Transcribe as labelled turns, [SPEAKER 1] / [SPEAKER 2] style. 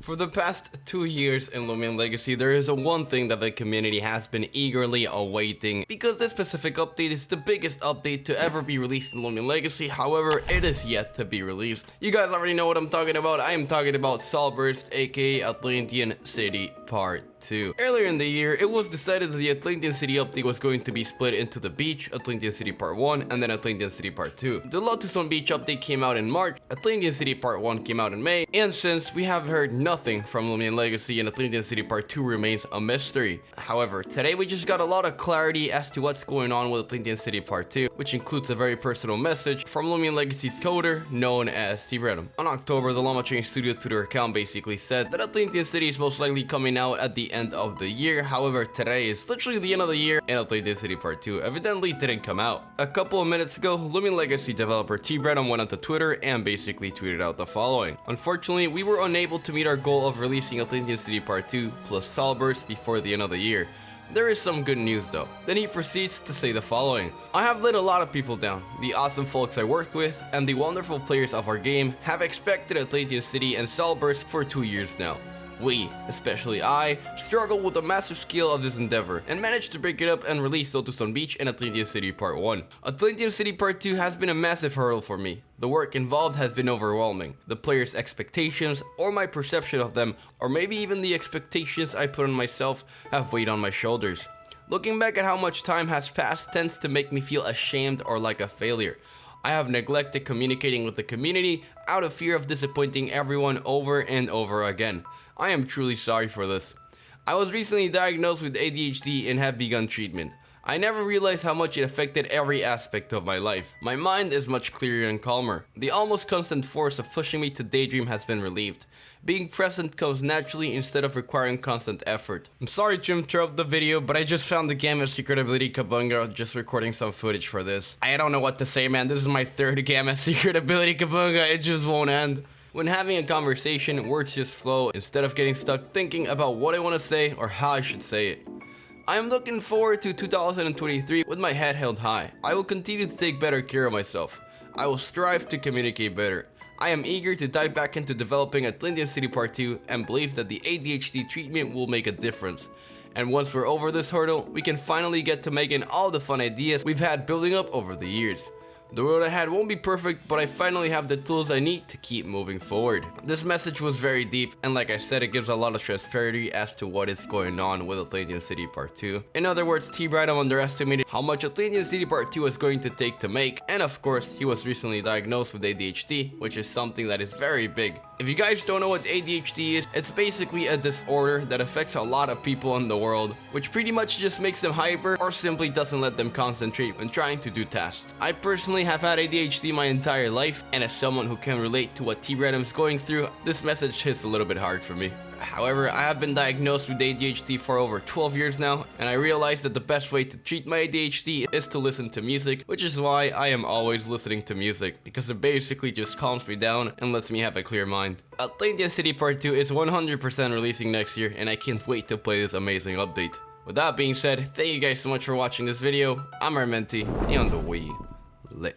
[SPEAKER 1] For the past 2 years in Loomian Legacy, there is one thing that the community has been eagerly awaiting, because this specific update is the biggest update to ever be released in Loomian Legacy. However, it is yet to be released. You guys already know what I'm talking about. I am talking about Salburst, aka Atlanthian City Part 2. Earlier in the year, it was decided that the Atlanthian City update was going to be split into the Beach, Atlanthian City Part 1, and then Atlanthian City Part 2. The Lotus on Beach update came out in March, Atlanthian City Part 1 came out in May, and since we have heard nothing from Loomian Legacy, and Atlanthian City Part 2 remains a mystery. However, today we just got a lot of clarity as to what's going on with Atlanthian City Part 2, which includes a very personal message from Loomian Legacy's coder known as DrTechNic. On October, the Llama Chain Studio to their account basically said that Atlanthian City is most likely coming out at the end of the year. However, today is literally the end of the year and Atlanthian City Part 2 evidently didn't come out. A couple of minutes ago, Loomian Legacy developer DrTechNic went onto Twitter and basically tweeted out the following. Unfortunately, we were unable to meet our goal of releasing Atlanthian City Part 2 plus Salburst before the end of the year. There is some good news though. Then he proceeds to say the following. I have let a lot of people down. The awesome folks I worked with and the wonderful players of our game have expected Atlanthian City and Salburst for 2 years now. We, especially I, struggled with the massive scale of this endeavor and managed to break it up and release Lotus on Beach and Atlanthian City Part 1. Atlanthian City Part 2 has been a massive hurdle for me. The work involved has been overwhelming. The players' expectations, or my perception of them, or maybe even the expectations I put on myself, have weighed on my shoulders. Looking back at how much time has passed tends to make me feel ashamed or like a failure. I have neglected communicating with the community out of fear of disappointing everyone over and over again. I am truly sorry for this. I was recently diagnosed with ADHD and have begun treatment. I never realized how much it affected every aspect of my life. My mind is much clearer and calmer. The almost constant force of pushing me to daydream has been relieved. Being present comes naturally instead of requiring constant effort. I'm sorry to interrupt the video, but I just found the Gamma Secret Ability Kabunga just recording some footage for this. I don't know what to say, man. This is my third Gamma Secret Ability Kabunga. It just won't end. When having a conversation, words just flow instead of getting stuck thinking about what I want to say or how I should say it. I am looking forward to 2023 with my head held high. I will continue to take better care of myself. I will strive to communicate better. I am eager to dive back into developing Atlanthian City Part 2 and believe that the ADHD treatment will make a difference. And once we're over this hurdle, we can finally get to making all the fun ideas we've had building up over the years. The road ahead won't be perfect, but I finally have the tools I need to keep moving forward. This message was very deep, and like I said, it gives a lot of transparency as to what is going on with Atlanthian City Part 2. In other words, DrTechNic underestimated how much Atlanthian City Part 2 is going to take to make, and of course, he was recently diagnosed with ADHD, which is something that is very big. If you guys don't know what ADHD is, it's basically a disorder that affects a lot of people in the world, which pretty much just makes them hyper or simply doesn't let them concentrate when trying to do tasks. I personally have had ADHD my entire life, and as someone who can relate to what DrTechNic is going through, this message hits a little bit hard for me. However, I have been diagnosed with ADHD for over 12 years now, and I realized that the best way to treat my ADHD is to listen to music, which is why I am always listening to music, because it basically just calms me down and lets me have a clear mind. Atlanthian City Part 2 is 100% releasing next year, and I can't wait to play this amazing update. With that being said, thank you guys so much for watching this video. I'm Armenti, and the Wii.